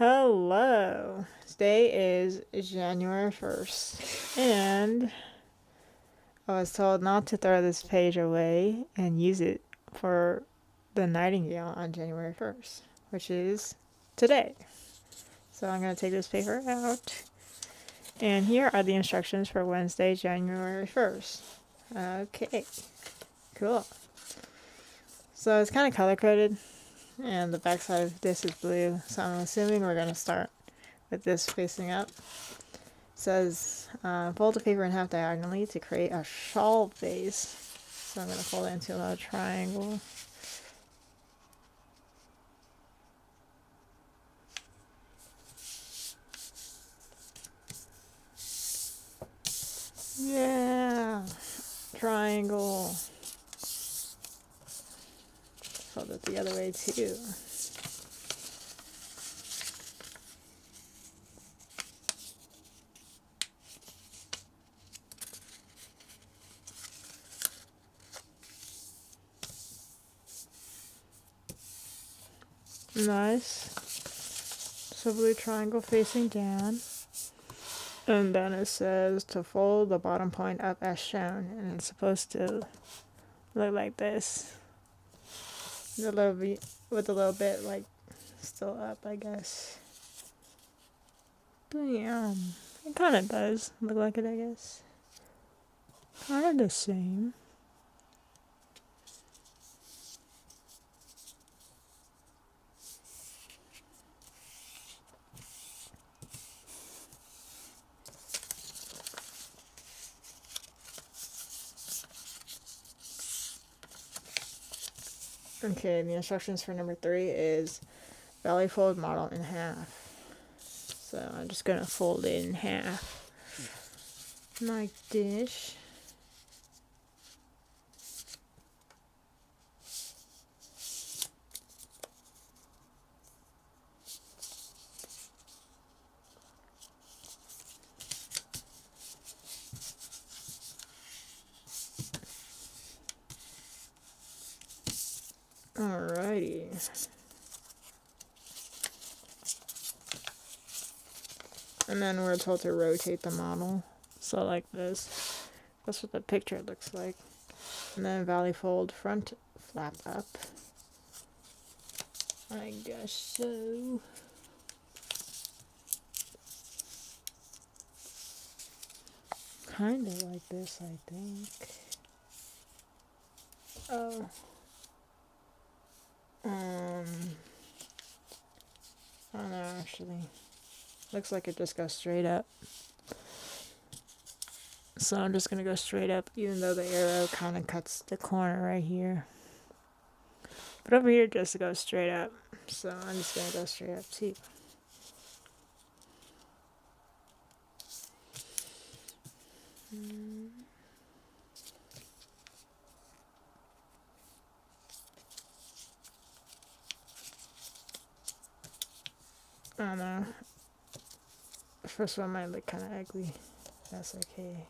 Hello. Today is January 1st, and I was told not to throw this page away and use it for the Nightingale on January 1st, which is today. So I'm going to take this paper out, and here are the instructions for Wednesday, January 1st. Okay, cool. So it's kind of color coded, and the back side of this is blue, so I'm assuming we're going to start with this facing up. It says fold the paper in half diagonally to create a shawl base. So I'm going to fold it into a triangle. Yeah, triangle. Fold it the other way too. Nice. So blue triangle facing down. And then it says to fold the bottom point up as shown. And it's supposed to look like this. With a little bit like still up, I guess. But yeah, it kind of does look like it, I guess. Kind of the same. Okay, the instructions for number 3 is belly fold model in half. So I'm just gonna fold it in half like this. Alrighty. And then we're told to rotate the model. So like this. That's what the picture looks like. And then valley fold front flap up. I guess so. Kind of like this, I think. Oh. I don't know, actually. Looks like it just goes straight up. So I'm just gonna go straight up, even though the arrow kind of cuts the corner right here. But over here, just goes straight up. So I'm just gonna go straight up too. I don't know. The first one might look kind of ugly. That's okay.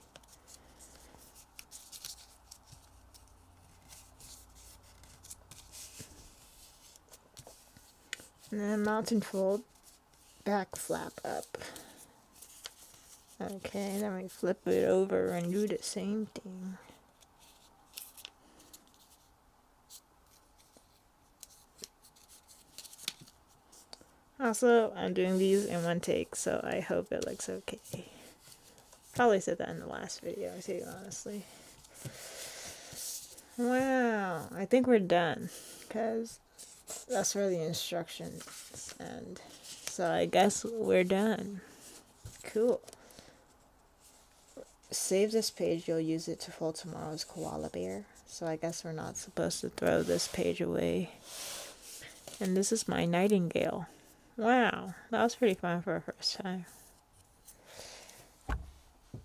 And then mountain fold, back flap up. Okay, then we flip it over and do the same thing. Also, I'm doing these in one take, so I hope it looks okay. Probably said that in the last video too, honestly. Wow, I think we're done, because that's for the instructions, and so I guess we're done. Cool. Save this page, you'll use it to fold tomorrow's koala bear. So I guess we're not supposed to throw this page away. And this is my Nightingale. Wow, that was pretty fun for a first time.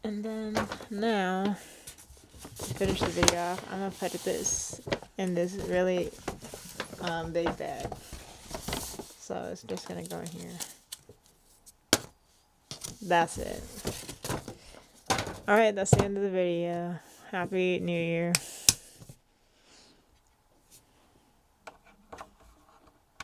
And then now, to finish the video off, I'm gonna put this in this really big bag. So it's just gonna go in here. That's it. Alright, that's the end of the video. Happy New Year.